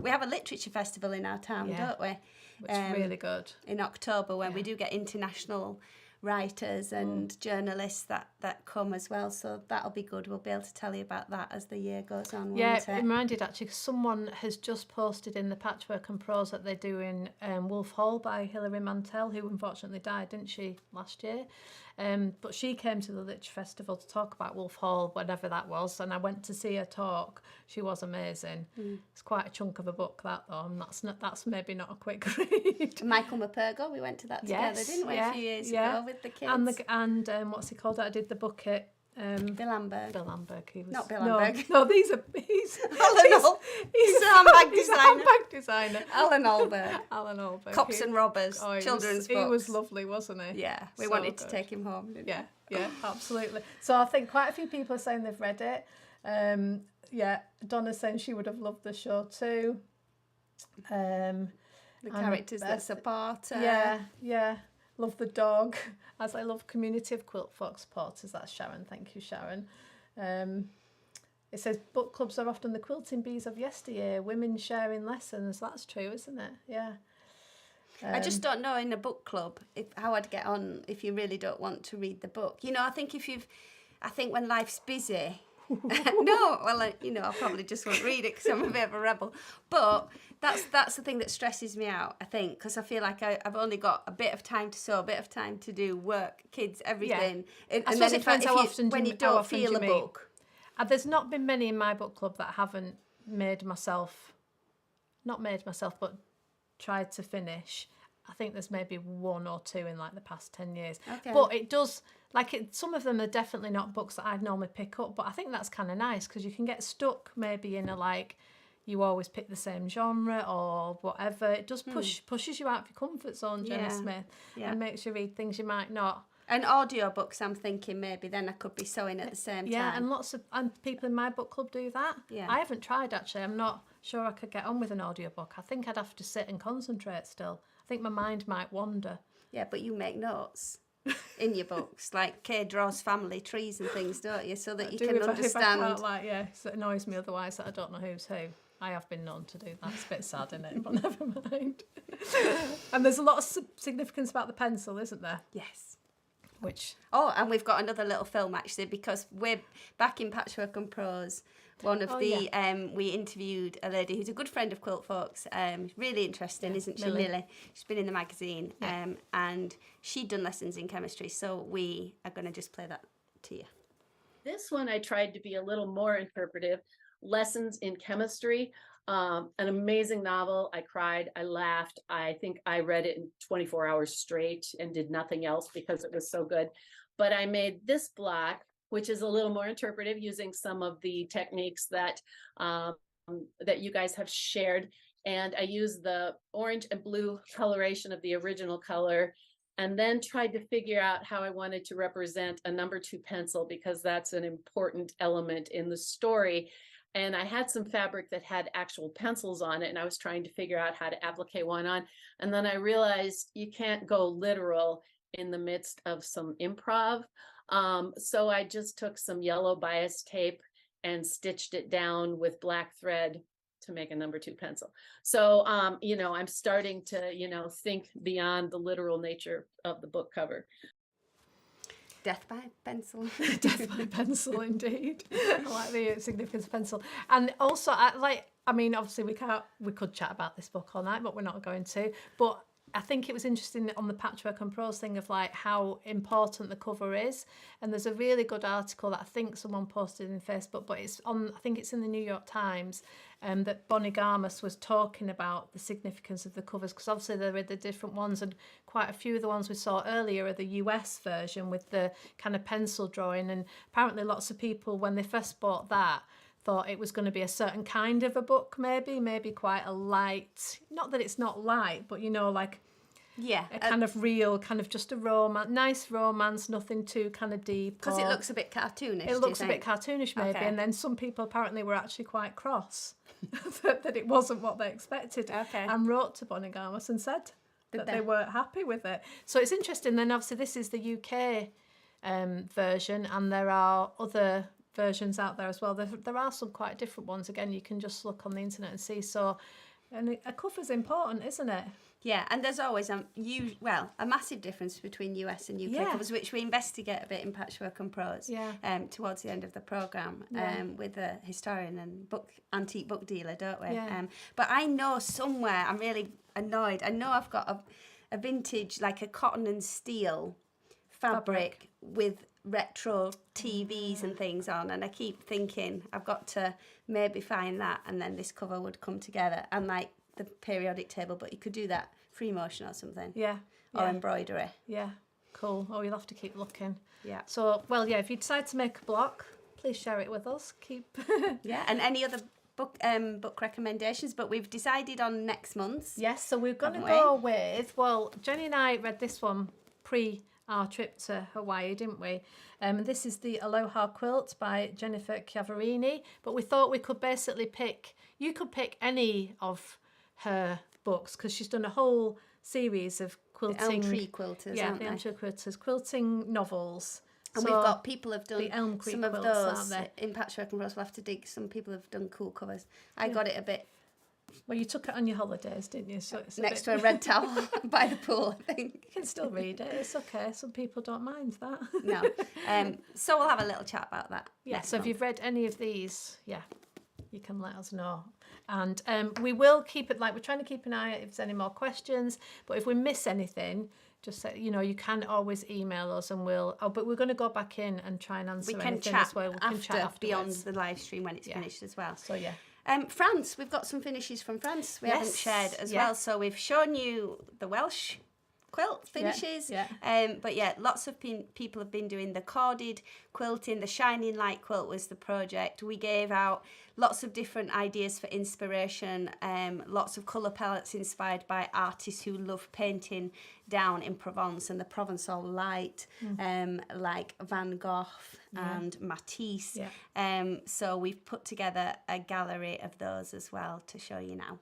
we have a literature festival in our town, don't we? Which is really good. In October, when we do get international writers and journalists that come as well, so that'll be good. We'll be able to tell you about that as the year goes on. It reminded actually, somone has just posted in the Patchwork and Prose that they're doing Wolf Hall by Hilary Mantel, who unfortunately died, didn't she, last year? But she came to the Literature Festival to talk about Wolf Hall, whatever that was, and I went to see her talk. She was amazing. It's quite a chunk of a book, that though, and that's maybe not a quick read. Michael McPurgo, we went to that together, didn't we, a few years ago with the kids? And what's he called? I did the bucket. Bill Amberg. Bill Amberg. He was, not Bill Amberg. No, he's a handbag designer. Alan Alberg. Alan Alberg. Cops and Robbers. Children's books. He was lovely, wasn't he? Yeah, we wanted to take him home. Didn't we? Yeah, absolutely. So I think quite a few people are saying they've read it. Donna's saying she would have loved the show too. The characters that support her. Yeah. Love the dog, as I love community of Quiltfolk supporters. That's Sharon. Thank you, Sharon. It says book clubs are often the quilting bees of yesteryear, women sharing lessons. That's true, isn't it? Yeah. I just don't know in a book club how I'd get on if you really don't want to read the book. You know, I think when life's busy, I probably just won't read it because I'm a bit of a rebel. But that's the thing that stresses me out, I think, because I feel like I've only got a bit of time to sew, a bit of time to do work, kids, everything. Yeah. And then when you don't feel a book. There's not been many in my book club that I haven't but tried to finish. I think there's maybe one or two in like the past 10 years. Okay. But it does, some of them are definitely not books that I'd normally pick up, but I think that's kind of nice because you can get stuck maybe in you always pick the same genre or whatever. It does pushes you out of your comfort zone, Jenny Smith, and makes you read things you might not. And audiobooks, I'm thinking maybe then I could be sewing at the same time. Yeah, and lots of people in my book club do that. Yeah. I haven't tried actually. I'm not sure I could get on with an audiobook. I think I'd have to sit and concentrate still. I think my mind might wander. Yeah, but you make notes in your books, like Kay draws family trees and things, don't you? So that you can understand. If I can't, so it annoys me otherwise that I don't know who's who. I have been known to do that. It's a bit sad, isn't it? But never mind. And there's a lot of significance about the pencil, isn't there? Yes. And we've got another little film actually, because we're back in Patchwork and Prose. We interviewed a lady who's a good friend of Quiltfolk's, really interesting, isn't she, Millie? She's been in the magazine, and she'd done lessons in chemistry, so we are going to just play that to you. This one I tried to be a little more interpretive. Lessons in Chemistry, an amazing novel. I cried, I laughed. I think I read it in 24 hours straight and did nothing else because it was so good. But I made this block, which is a little more interpretive, using some of the techniques that you guys have shared. And I used the orange and blue coloration of the original color, and then tried to figure out how I wanted to represent a number 2 pencil, because that's an important element in the story. And I had some fabric that had actual pencils on it, and I was trying to figure out how to applique one on. And then I realized you can't go literal in the midst of some improv. So I just took some yellow bias tape and stitched it down with black thread to make a number 2 pencil. So, you know, I'm starting to, you know, think beyond the literal nature of the book cover. Death by pencil. Death by pencil, indeed. I like the significance of pencil. And also, I mean, obviously we could chat about this book all night, but we're not going to. But I think it was interesting on the Patchwork and Prose thing of like how important the cover is. And there's a really good article that I think someone posted in Facebook, but it's on, I think it's in the New York Times, that Bonnie Garmus was talking about the significance of the covers, because obviously there are the different ones, and quite a few of the ones we saw earlier are the US version with the kind of pencil drawing. And apparently lots of people, when they first bought that, thought it was going to be a certain kind of a book, maybe quite a light, not that it's not light, but you know, like a kind of real, kind of just a romance, nice romance, nothing too kind of deep. Because it looks a bit cartoonish. It looks a bit cartoonish, maybe. Okay. And then some people apparently were actually quite cross that it wasn't what they expected, and wrote to Bonnie Garmus and said that they weren't happy with it. So it's interesting. Then obviously this is the UK version, and there are other versions out there as well. There are some quite different ones. Again, you can just look on the internet and see. So, and a cover's important, isn't it? Yeah, and there's always a massive difference between US and UK covers, which we investigate a bit in Patchwork and Prose towards the end of the programme with a historian and antique book dealer, don't we? Yeah. But I know somewhere, I'm really annoyed, I know I've got a vintage, like a cotton and steel fabric with retro TVs and things on, and I keep thinking I've got to maybe find that, and then this cover would come together, and like the periodic table, but you could do that free motion or something, or embroidery. Cool. Oh, you'll have to keep looking. So if you decide to make a block, please share it with us. And any other book recommendations, but we've decided on next month's. Yes, so we're going to go with, Jenny and I read this one pre our trip to Hawaii, didn't we? This is the Aloha Quilt by Jennifer Chiavarini, but we thought we could basically you could pick any of her books, because she's done a whole series of quilting. The Elm Tree Quilters, the Elm Tree Quilters, quilting novels. And we've got people have done the Elm Creek some of quilts, those in Patchwork and Prose. We'll have to dig. Some people have done cool covers. I got it a bit. Well, you took it on your holidays, didn't you? So it's next to a red towel by the pool, I think. You can still read it. It's okay. Some people don't mind that. No. So we'll have a little chat about that. Yeah. So if you've read any of these, you can let us know. And we will keep it, like, we're trying to keep an eye out if there's any more questions. But if we miss anything, just say, you can always email us, and but we're going to go back in and try and answer anything as well. We can chat afterwards. Beyond the live stream when it's finished as well. So France, we've got some finishes from France we haven't shared as well. So we've shown you the Welsh quilt finishes. But lots of people have been doing the corded quilting. The Shining Light quilt was the project. We gave out lots of different ideas for inspiration, lots of colour palettes inspired by artists who love painting down in Provence and the Provençal light, like Van Gogh and Matisse. So we've put together a gallery of those as well to show you now.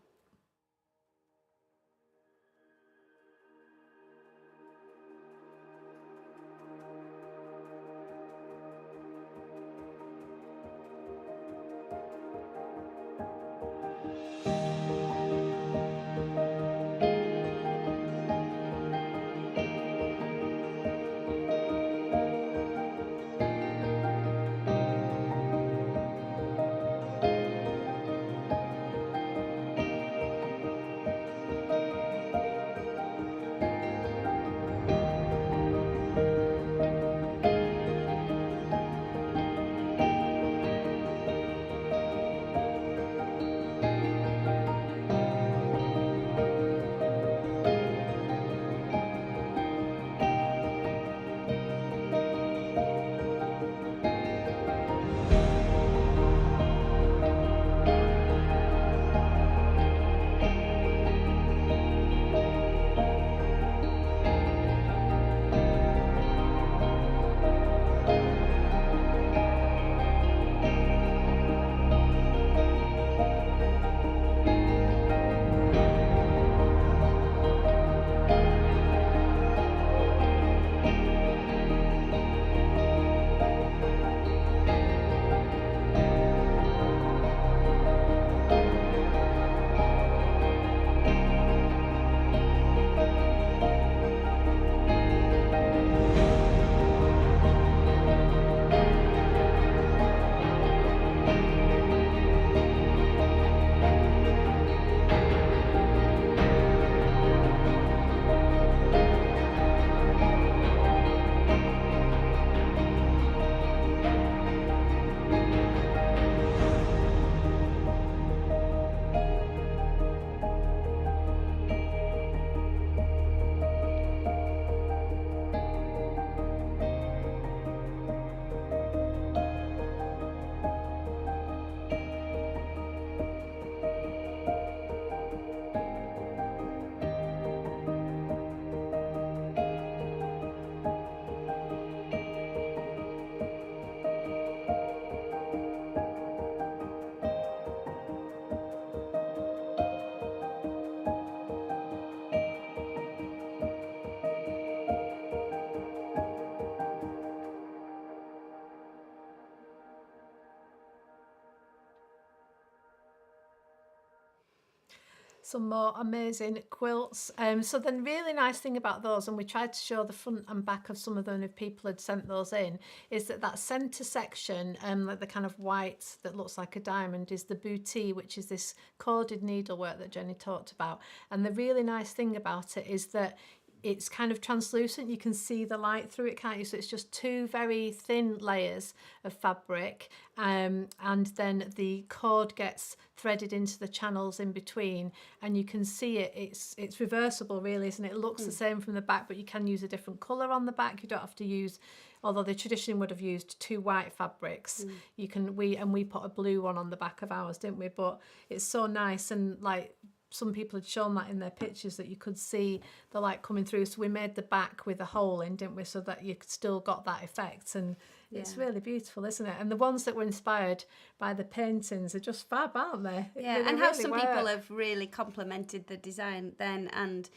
some more amazing quilts. So the really nice thing about those, and we tried to show the front and back of some of them if people had sent those in, is that centre section, like the kind of white that looks like a diamond, is the boutique, which is this corded needlework that Jenny talked about. And the really nice thing about it is that it's kind of translucent. You can see the light through it, can't you? So it's just two very thin layers of fabric, and then the cord gets threaded into the channels in between, and you can see it. It's reversible, really, isn't it? It looks the same from the back, but you can use a different colour on the back. You don't have to use, although they traditionally would have used two white fabrics. You can we put a blue one on the back of ours, didn't we? But it's so nice, and like, some people had shown that in their pictures, that you could see the light coming through. So we made the back with a hole in, didn't we? So that you still got that effect. And it's really beautiful, isn't it? And the ones that were inspired by the paintings are just fab, aren't they? And how some people have really complemented the design then, and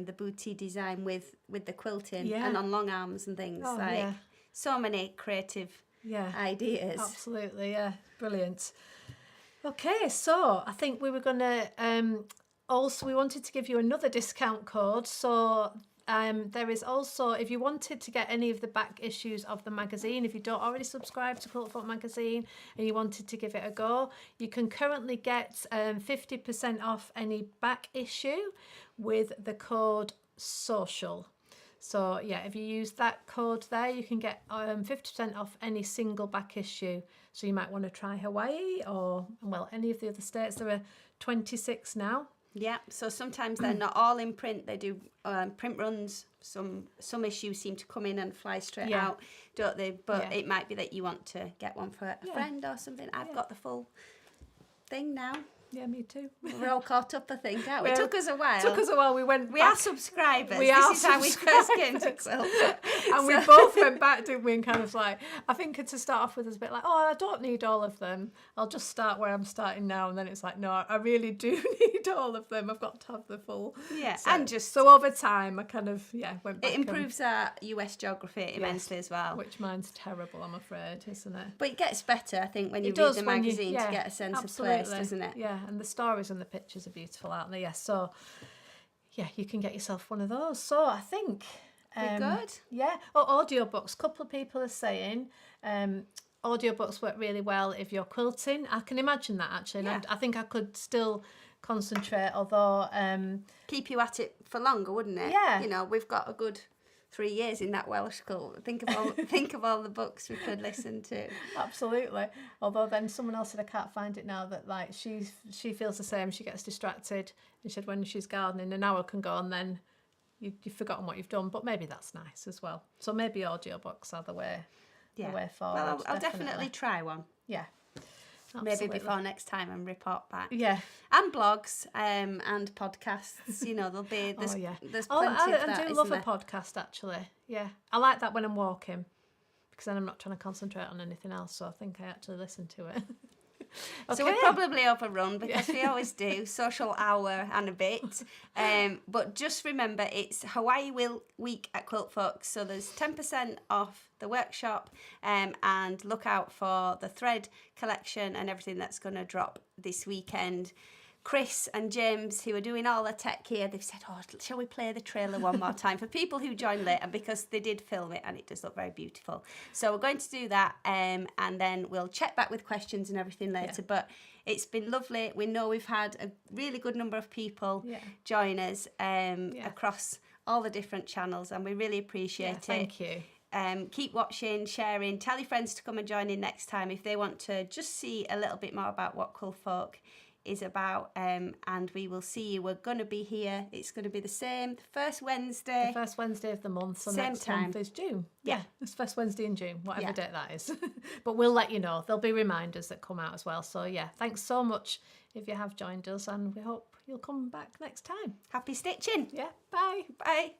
the boutique design with the quilting and on long arms and things. So many creative ideas. Absolutely, yeah. Brilliant. Okay, so I think we were going to also, we wanted to give you another discount code. So there is also, if you wanted to get any of the back issues of the magazine, if you don't already subscribe to Quiltfolk magazine and you wanted to give it a go, you can currently get 50% off any back issue with the code SOCIAL. So yeah, if you use that code there, you can get 50% off any single back issue. So you might want to try Hawaii or, well, any of the other states. There are 26 now. Yeah, so sometimes they're not all in print. They do print runs. Some issues seem to come in and fly straight out, don't they? But it might be that you want to get one for a friend or something. I've got the full thing now. Yeah, me too. We're all caught up, I think, aren't we? It took us a while. We went We back. are subscribers. This is how we first came to Quilt. And we both went back, didn't we? And kind of like, I think to start off with, it's a bit like, oh, I don't need all of them. I'll just start where I'm starting now. And then it's like, no, I really do need all of them. I've got to have the full. Yeah, so, and just... So over time, I kind of, went back. It improves our US geography immensely as well. Which mine's terrible, I'm afraid, isn't it? But it gets better, I think, when you read the magazine to get a sense of place, doesn't it? Yeah, and the stories and the pictures are beautiful, aren't they? Yes, so yeah, you can get yourself one of those. So I think we're good. Yeah. Oh, audiobooks. A couple of people are saying audiobooks work really well if you're quilting. I can imagine that, actually. And I think I could still concentrate, although keep you at it for longer, wouldn't it? Yeah. You know, we've got a good 3 years in that Welsh quilt. Think of all the books we could listen to. Absolutely. Although then someone else said, I can't find it now, that like she feels the same. She gets distracted. And she said when she's gardening, an hour can go and then you've forgotten what you've done. But maybe that's nice as well. So maybe audiobooks are the way forward. Well, I'll definitely try one. Yeah. Absolutely. Maybe before next time and report back. Yeah. And blogs and podcasts. You know, there's plenty of that. I do love a podcast, actually. Yeah. I like that when I'm walking, because then I'm not trying to concentrate on anything else. So I think I actually listen to it. Okay. So we're probably overrun because we always do social hour and a bit. But just remember, it's Hawaii week at Quiltfolk, so there's 10% off the workshop, and look out for the thread collection and everything that's going to drop this weekend. Chris and James, who are doing all the tech here, they've said, oh, shall we play the trailer one more time for people who join late, and because they did film it and it does look very beautiful. So we're going to do that, and then we'll check back with questions and everything later. Yeah. But it's been lovely. We know we've had a really good number of people join us across all the different channels, and we really appreciate it. Thank you. Keep watching, sharing, tell your friends to come and join in next time if they want to just see a little bit more about what Quiltfolk is about, and we will see you. We're going to be here. It's going to be the same, the first Wednesday of the month. So same next time. Month is June. Yeah, it's first Wednesday in June, whatever date that is. But we'll let you know. There'll be reminders that come out as well. So yeah, thanks so much if you have joined us, and we hope you'll come back next time. Happy stitching. Yeah, bye. Bye.